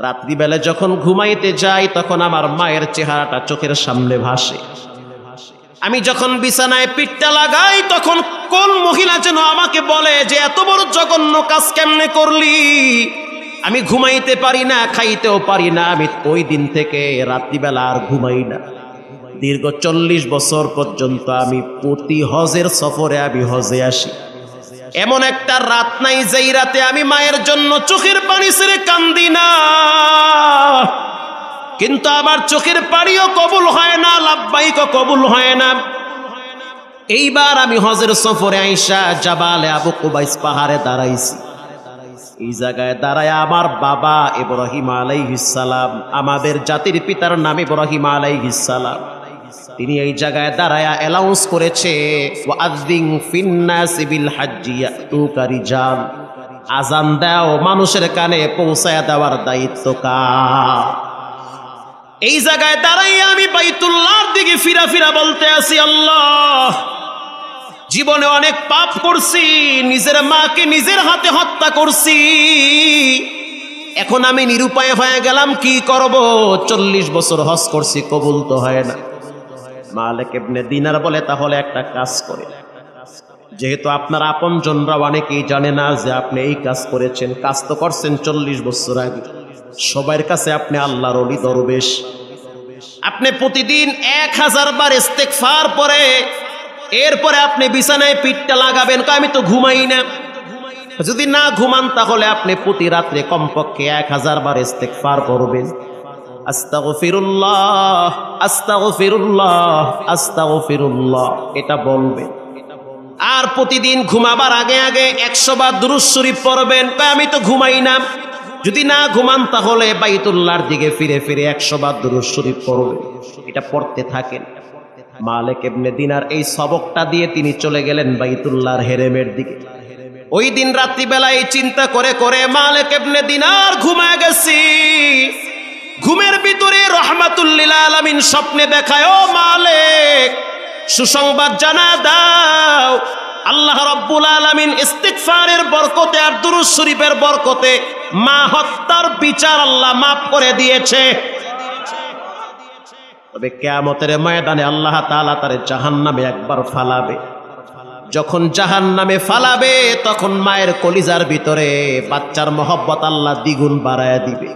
রাত্রিবেলা যখন ঘুমাইতে যাই, তখন আমার মায়ের চেহারাটা চোখের সামনে ভাসে। আমি যখন বিছানায় পিঠটা লাগাই, তখন কোন মহিলা যেন আমাকে বলে যে এত বড় জঘন্য কাজ কেমনে করলি? আমি ঘুমাইতে পারি না, খাইতেও পারি না। আমি ওই দিন থেকে রাত্রিবেলা আর ঘুমাই না। দীর্ঘ 40 বছর পর্যন্ত আমি প্রতি হজের সফরে আমি হজে আসি। এমন একটা রাত নাই যেই রাতে আমি মায়ের জন্য চোখের পানি ছেড়ে কান্দি না। কিন্তু আমার চোখের পানিও কবুল হয় না, লাব্বাইকও কবুল হয় না। এইবার আমি হজের সফরে আইসা জাবালে আবু কুবাইস পাহাড়ে দাঁড়াইছি। এই জায়গায় দাঁড়ায় আমার বাবা ইব্রাহিম আলাইহিস সালাম, আমাদের জাতির পিতার নাম ইব্রাহিম আলাইহিস সালাম, তিনি এই জায়গায় দাঁড়ায় অ্যালাউন্স করেছে, ওয়াযিন ফিন্নাসি বিল হাজ্জি ইয়াতুকা রিজাল, আজান দাও, মানুষের কানে পৌঁছায়া দেওয়ার দায়িত্ব কার? এই জায়গায় দাঁড়াইয়া আমি বাইতুল্লাহর দিকে ফিরা ফিরা বলতে আছি, আল্লাহ, জীবনে অনেক পাপ করছি, নিজের মাকে নিজের হাতে হত্যা করছি, এখন আমি নিরুপায় হয়ে গেলাম, কি করব? 40 বছর হজ করছি, কবুল তো হয় না। মালিক ইবনে দিনার বলে, তাহলে একটা কাজ করে, যেহেতু আপনার আপনজনরা অনেকেই জানে না যে আপনি এই কাজ করেছেন, কাজ তো করছেন 40 বছর আগে, সবার কাছে আপনি আল্লাহর ওলি দরবেশ, আপনি প্রতিদিন 1000 বার ইস্তেগফার পড়ে এরপরে আপনি বিছানায় পিঠটা লাগাবেন। আমি তো ঘুমাই না। যদি না ঘুমান তাহলে আপনি প্রতি রাত্রে কমপক্ষে 1000 বার ইস্তেগফার করবেন। আস্তাগফিরুল্লাহ আস্তাগফিরুল্লাহ আস্তাগফিরুল্লাহ, এটা বলবেন। আর প্রতিদিন ঘুমাবার আগে আগে 100 বার দুরূদ শরীফ পড়বেন। আমি তো ঘুমাই না, যদি না ঘুমান তাহলে বাইতুল্লাহর দিকে ফিরে ফিরে 100 বার দুরূদ শরীফ পড়বেন। এটা পড়তে থাকেন। মালিক ইবনে দিনার এই সবকটা দিয়ে তিনি চলে গেলেন বাইতুল্লাহর হেরেমের দিকে। ওই দিন রাত্রিবেলা এই চিন্তা করে করে মালিক ইবনে দিনার ঘুমায় গেছি। ঘুমের ভিতরে রাহমাতুল লিল আলামিন স্বপ্নে দেখায়, ও মালিক সুসংবাদ জানা দাও, আল্লাহ রাব্বুল আলামিন ইস্তিগফারের বরকতে আর দুরূদ শরীফের বরকতে মা হত্যার বিচার আল্লাহ মাফ করে দিয়েছে। তবে কিয়ামতের ময়দানে আল্লাহ তাআলা তারে জাহান্নামে একবার ফালাবে। যখন জাহান্নামে ফালাবে তখন মায়ের কলিজার ভিতরে বাচ্চার মহব্বত আল্লাহ দ্বিগুণ বাড়ায়া দিবে।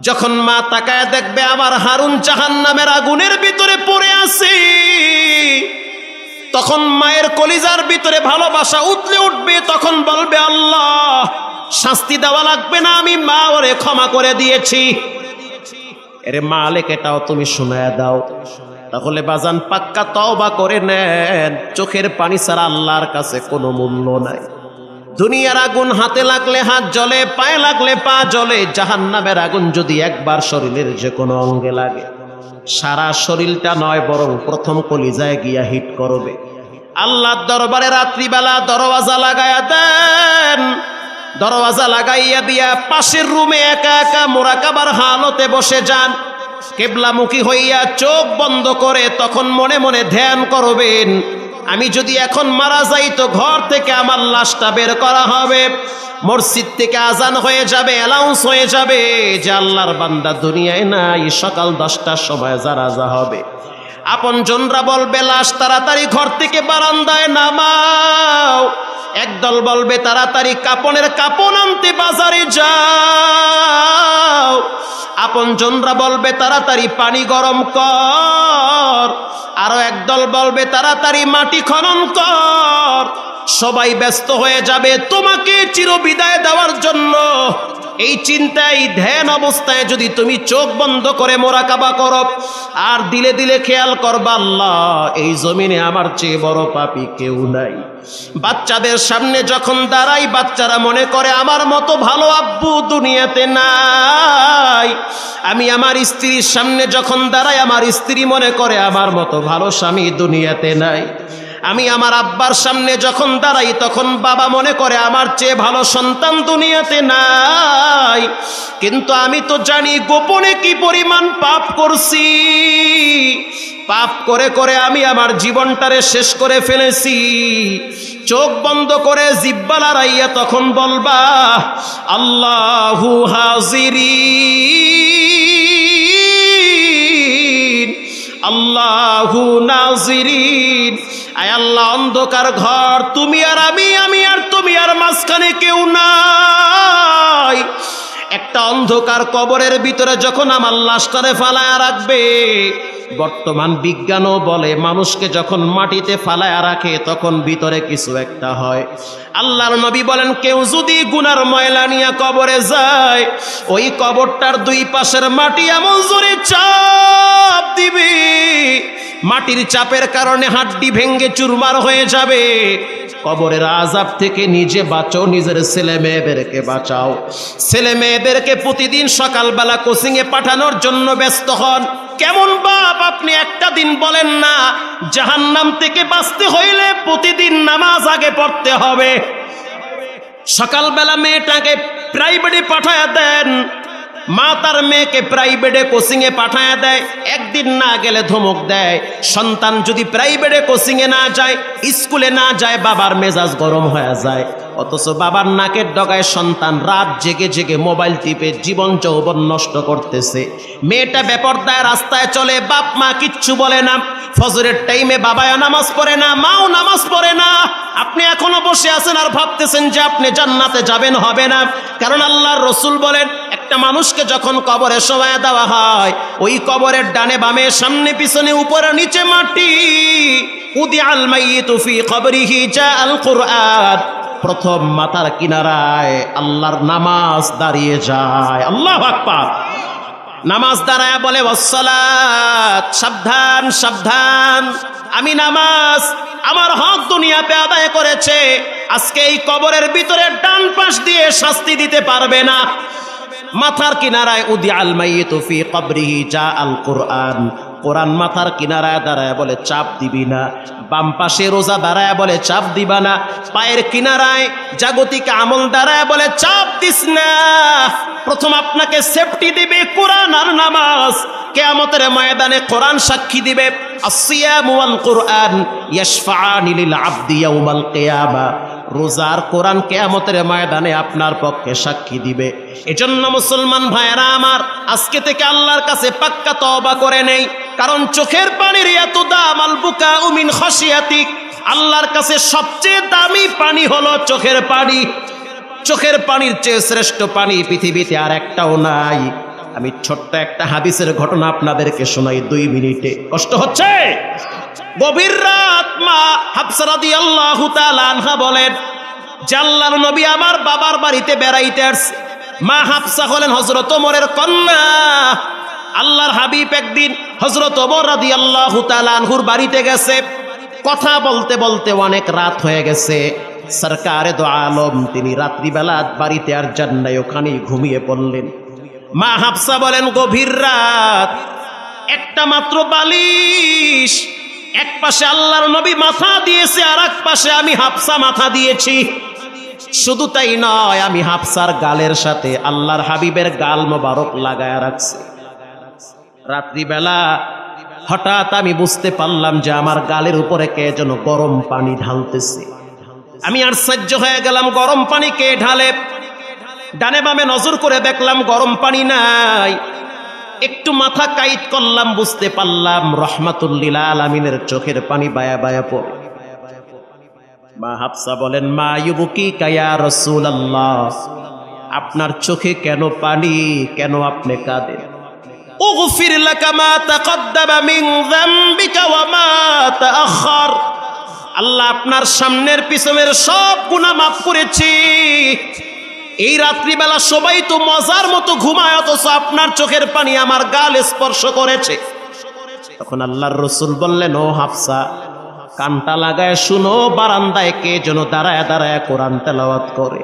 যখন মা তাকায় দেখবে আমার হারুন জাহান্নামের আগুনের ভিতরে পড়ে আছে, তখন মায়ের কলিজার ভিতরে ভালোবাসা উতলে উঠবে। তখন বলবে, আল্লাহ শাস্তি দেওয়া লাগবে না, আমি মা ওরে ক্ষমা করে দিয়েছি। এরে মালিক এটাও তুমি শোনায়া দাও। তাহলে বাজান পাক্কা তওবা করে নেন। চোখের পানি ছাড়া আল্লাহর কাছে কোনো মূল্য নাই। দুনিয়ার আগুন হাতে লাগলে হাত জ্বলে, পায়ে লাগলে পা জ্বলে। জাহান্নামের আগুন যদি একবার শরীরের যে কোনো অঙ্গে লাগে, সারা শরীরটা নয় বরং প্রথম কলিজায় গিয়া হিট করবে। আল্লাহর দরবারে রাত্রিবেলা দরওয়াজা লাগায়া দেন। দরওয়াজা লাগাইয়া দিয়া পাশের রুমে একা একা মুরাকাবার হালতে বসে যান। কিবলামুখী হইয়া চোখ বন্ধ করে তখন মনে মনে ধ্যান করবেন, আমি যদি এখন মারা যাই তো ঘর থেকে আমার লাশটা বের করা হবে, মসজিদ থেকে আজান হয়ে যাবে, অ্যালাউন্স হয়ে যাবে যে আল্লাহর বান্দা দুনিয়ায় নাই, সকাল 10টার সময় জানাজা হবে। আপনজনরা বলবে লাশ তাড়াতাড়ি ঘর থেকে বারান্দায় নামাও। একদল বলবে তাড়াতাড়ি কাপনের কাপন আনতে বাজারে যাও। আপনজনরা বলবে তাড়াতাড়ি পানি গরম কর। আরো একদল বলবে তাড়াতাড়ি মাটি খনন কর। সবাই ব্যস্ত হয়ে যাবে তোমাকে চিরবিদায় দেওয়ার জন্য। এই চিন্তায় ধ্যান অবস্থায় যদি তুমি চোখ বন্ধ করে মোরাকাবা করো আর দিলে দিলে খেয়াল করবা, আল্লাহ এই জমিনে আমার চেয়ে বড় পাপী কেউ নাই। বাচ্চাদের সামনে যখন দাঁড়াই বাচ্চারা মনে করে আমার মতো ভালো আব্বু দুনিয়াতে নাই। আমি আমার স্ত্রীর সামনে যখন দাঁড়াই আমার স্ত্রী মনে করে আমার মতো ভালো স্বামী দুনিয়াতে নাই। আমি আমার আব্বার সামনে যখন দাঁড়াই তখন বাবা মনে করে আমার চেয়ে ভালো সন্তান দুনিয়াতে নাই। কিন্তু আমি তো জানি গোপনে কি পরিমাণ পাপ করছি। পাপ করে করে আমি আমার জীবনটারে শেষ করে ফেলেছি। চোখ বন্ধ করে জিহ্বা লড়াইয়া তখন বলবা, আল্লাহু হাজিরিন আল্লাহু নাজিরিন। আয় আল্লাহ অন্ধকার ঘর, তুমি আর আমি, আমি আর তুমি, আর মাঝখানে কেউ নাই। একটা অন্ধকার কবরের ভিতরে যখন আমার লাশটারে ফালায়া রাখবে, বর্তমান বিজ্ঞানও বলে মানুষকে যখন মাটিতে ফালায়া রাখে তখন ভিতরে কিছু একটা হয়। আল্লাহর নবী বলেন কেউ যদি গুনার ময়লা নিয়ে কবরে যায়, ওই কবরটার দুই পাশের মাটি এমন জোরে চাপ দিবে, মাটির চাপের কারণে হাড্ডি ভেঙ্গে চুরমার হয়ে যাবে। কবরের আযাব থেকে নিজে বাঁচো, নিজের ছেলে মেয়েদেরকে বাঁচাও। ছেলে মেয়েদেরকে প্রতিদিন সকালবেলা কোচিংয়ে পাঠানোর জন্য ব্যস্ত হন। কেমন বাপ আপনি একটা দিন বলেন না জাহান্নাম থেকে বাঁচতে হইলে প্রতিদিন নামাজ আগে পড়তে হবে। সকালবেলা মেয়েটাকে প্রাইভেটে পাঠায়া দেন, মা তার মেয়েকে প্রাইভেটে কোচিংয়ে পাঠায়া দেয়, একদিন না গেলে ধমক দেয়। সন্তান যদি প্রাইভেটে কোচিংয়ে না যায়, স্কুলে না যায়, বাবার মেজাজ গরম হয়ে যায়। অথচ বাবার নাকের ডগায় সন্তান রাত জেগে জেগে মোবাইল টিপে জীবন যৌবন নষ্ট করতেছে। মেয়েটা বেপরদায় রাস্তায় চলে, বাপ মা কিচ্ছু বলে না। ফজরের টাইমে বাবাও নামাজ পড়ে না, মাও নামাজ পড়ে না। আপনি এখনো বসে আছেন আর ভাবতেছেন যে আপনি জান্নাতে যাবেন, হবে না। কারণ আল্লাহর রাসূল বলেন একটা মানুষকে যখন কবরে শোয়ায়া দেওয়া হয়, ওই কবরের ডানে বামে সামনে পিছনে উপরে নিচে মাটি। উদিআল মাইয়িতু ফি কবরিহি জাআল কুরআন। প্রথম মাথার কিনারায় আল্লাহর নামাজ দাঁড়িয়ে যায়। আল্লাহু আকবার। নামাজ দাঁড়ায় বলে ওয়াসসালাত, সাবধান সাবধান, আমি নামাজ আমার হক দুনিয়াতে আদায় করেছে, আজকে এই কবরের ভিতরে ডান পাশ দিয়ে শাস্তি দিতে পারবে না। মাথার কিনারায় উদিআল মাইয়িতু ফি কবরিহি জা আল কুরআন, কোরআন মাথার কিনারায় দাঁড়ায় বলে চাপ দিবি না। বাম পাশে রোজা দাঁড়ায় বলে চাপ দিবা না। পায়ের কিনারায় জাগতিক আমল দাঁড়ায় বলে চাপ দিস না। প্রথম আপনাকে সেফটি দিবে কোরআন আর নামাজ। কিয়ামতের ময়দানে কোরআন সাক্ষী দিবে, আসসিয়ামু ওয়াল কুরআন ইয়াশফাআনি লিল আবদি ইয়াউমাল কিয়ামা। রোজার কোরআন কিয়ামতের ময়দানে আপনার পক্ষে সাক্ষী দিবে। এজন্য মুসলমান ভাইরা আমার, আজকে থেকে আল্লাহর কাছে পাক্কা তওবা করে নেই, কারণ চোখের পানির এত দাম। আল বুকাউ মিন খাশিয়াতিক, আল্লাহর কাছে সবচেয়ে দামি পানি হলো চোখের পানি। চোখের পানির চেয়ে শ্রেষ্ঠ পানি পৃথিবীতে আর একটাও নাই। আমি ছোট্ট একটা হাদিসের ঘটনা আপনাদেরকে শোনাই 2 মিনিটে। কষ্ট হচ্ছে? গভীর রাত মা হাফসা রাদিয়াল্লাহু তাআলা আনহা বলেন যে আল্লাহর নবী আমার বাবার বাড়িতে বেড়াইতে আসছে। মা হাফসা হলেন হযরত ওমরের কন্যা। আল্লাহর হাবিব একদিন হযরত ওমর রাদিয়াল্লাহু তাআলা আনহুর বাড়িতে গেছে। কথা বলতে বলতে অনেক রাত হয়ে গেছে। সরকারে দো আলম তিনি রাত্রিবেলা বাড়িতে আর যান নাই, ওখানেই ঘুমিয়ে পড়লেন। মা হাফসা বলেন গভীর রাত, একটা মাত্র বালিশ, এক পাশে আল্লাহর নবী মাথা দিয়েছে, আর এক পাশে আমি হাফসা মাথা দিয়েছি। শুধু তাই নয়, আমি হাফসার গালের সাথে আল্লাহর হাবিবের গাল মোবারক লাগায়া রাখছি। রাত্রিবেলা হঠাৎ আমি বুঝতে পারলাম যে আমার গালের উপরে কে যেন গরম পানি ঢালতেছে। আমি আশ্চর্য হয়ে গেলাম, গরম পানি কে ঢালে? ডানে বামে নজর করে দেখলাম গরম পানি নাই। একটু মাথা কাইট করলাম, বুঝতে পারলাম রহমাতুল লিল আলামিনের চোখের পানি বায়া বায়া পড়ে। মা হাফসা বলেন মা ইউবকিকা ইয়া রাসূলুল্লাহ, আপনার চোখে কেন পানি, কেন আপনি কাঁদেন? উগফির লাকা মা তাকদ্দামা মিন যামবিকা ওয়া মা তাআখার, আল্লাহ আপনার সামনের পিছনের সব গুনাহ মাফ করেছি। এই রাত্রিবেলা সবাই তো মজার মতো ঘুমায়, অথচ আপনার চোখের পানি আমার গাল স্পর্শ করেছে। তখন আল্লাহর রাসূল বললেন ও হাফসা, কানটা লাগায় শুনো, বারান্দায় কে যেন দাঁড়ায় দাঁড়ায় কোরআন তেলাওয়াত করে।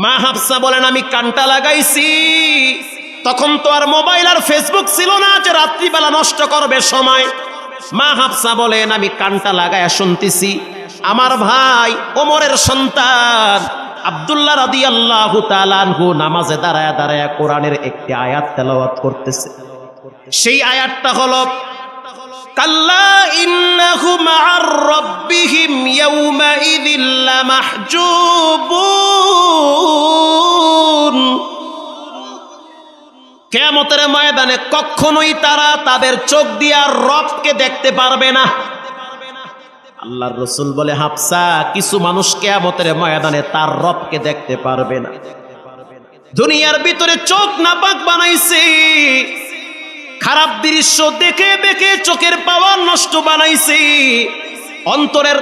মা হাফসা বলেন আমি কানটা লাগাইছি, তখন তো আর মোবাইল আর ফেসবুক ছিল না যে রাত্রিবেলা নষ্ট করবে সময়। মা হাফসা বলেন আমি কানটা লাগায় শুনতেছি, আমার ভাই ওমরের সন্তান আব্দুল্লাহ রাদিয়াল্লাহু তাআলা আনহু নামাজে দাঁড়ায় দাঁড়ায় কোরআনের একটি আয়াত তেলাওয়াত করতেছে। সেই আয়াতটা হলো কাল্লা ইন্নাহু মা'আর রাব্বিহিম ইয়াওমাইযিন লামাহজুবুন, কিয়ামতের ময়দানে কখনোই তারা তাদের চোখ দিয়ে রবকে দেখতে পারবে না। আল্লাহর রাসূল বলে হাফসা, কিছু মানুষ কিয়ামতের ময়দানে তার রবকে দেখতে পারবে না। দুনিয়ার ভিতরে চোখ নাপাক বানাইছে, খারাপ দৃশ্য দেখে দেখে চোখের পাওয়ার নষ্ট বানাইছে, অন্তরের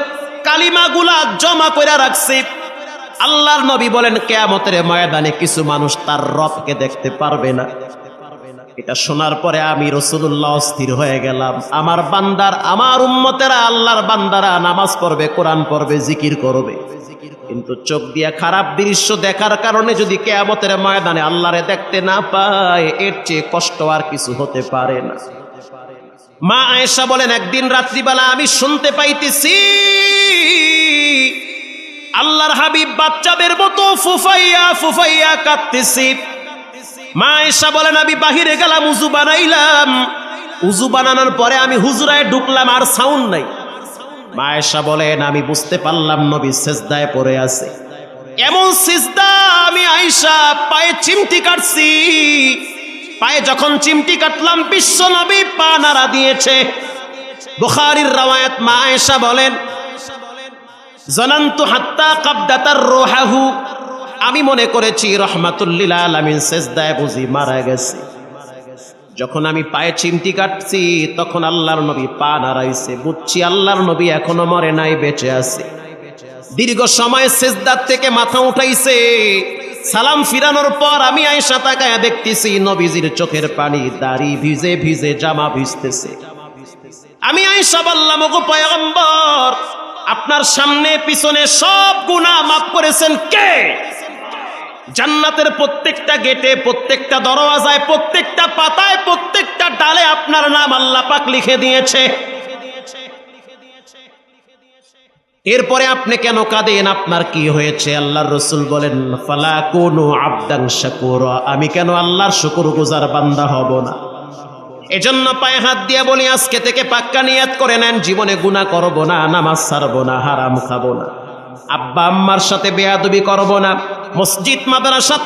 কালিমাগুলা জমা করে রাখছে। আল্লাহর নবী বলেন কিয়ামতের ময়দানে কিছু মানুষ তার রবকে দেখতে পারবে না। এটা শোনার পরে আমি রাসূলুল্লাহ অস্থির হয়ে গেলাম। আমার বান্দার, আমার উম্মতেরা, আল্লাহর বান্দারা নামাজ পড়বে, কোরআন পড়বে, জিকির করবে, কিন্তু চোখ দিয়ে খারাপ দৃশ্য দেখার কারণে যদি কিয়ামতের ময়দানে আল্লাহরে দেখতে না পায়, এর চেয়ে কষ্ট আর কিছু হতে পারে না। মা আয়েশা বলেন একদিন রাত্রিবেলা আমি শুনতে পাইতেছি আল্লাহর হাবিব বাচ্চাদের মতো ফুফাইয়া ফুফাইয়া কাঁদতেছি। মা আয়েশা বলেন আমি বাহিরে গেলাম, উযু বানাইলাম, উযু বানানোর পরে আমি হুজরায় ঢুকলাম, আর সাউন্ড নাই। মা আয়েশা বলেন আমি বুঝতে পারলাম নবী সিজদায় পড়ে আছে। এমন সিজদা আমি আয়েশা পায়ে চিমটি কাটছি। পায়ে যখন চিমটি কাটলাম বিশ্ব নবী পা নাড়া দিয়েছে। বুখারীর রওয়ায়াত, মা আয়েশা বলেন জানান্তু হাত্তা কাবদাতার রূহাহু, আমি মনে করেছি রহমাতুল লিল আলামিন সিজদায় বুঝি মারা গেছে। যখন আমি পায়ে চিমটি কাটছি তখন আল্লাহর নবী পা নাড়াইছে, বুঝছি আল্লাহর নবী এখনো মরে নাই, বেঁচে আছে। দীর্ঘ সময় সিজদার থেকে মাথা উঠাইছে, সালাম ফিরানোর পর আমি আয়েশা তাকায়া দেখতেছি নবীজির চোখের পানি, দাড়ি ভিজে ভিজে, জামা ভিজতেছে। আমি আয়েশা বললাম, ওগো পয়গম্বর, আপনার সামনে পিছনে সব গুনাহ মাফ করেছেন কে? জান্নাতের প্রত্যেকটা গেটে, প্রত্যেকটা দরওয়াজায়, প্রত্যেকটা পাতায়, প্রত্যেকটা ডালে আপনার নাম আল্লাহ পাক লিখে দিয়েছে। এরপরে আপনি কেন কাঁদেন? আপনার কি হয়েছে? আল্লাহর রাসূল বলেন, ফালা কুনু আবদান শাকুরা, আমি কেন আল্লাহর শুকরগুজার বান্দা হব না? এজন্য পায়ে হাত দিয়ে বলি, আজকে থেকে পাক্কা নিয়ত করে নেন, জীবনে গুনাহ করব না, নামাজ ছাড়ব না, হারাম খাবো না, আব্বা আম্মার সাথে বেয়াদবি করব না, মসজিদ মাদ্রাসার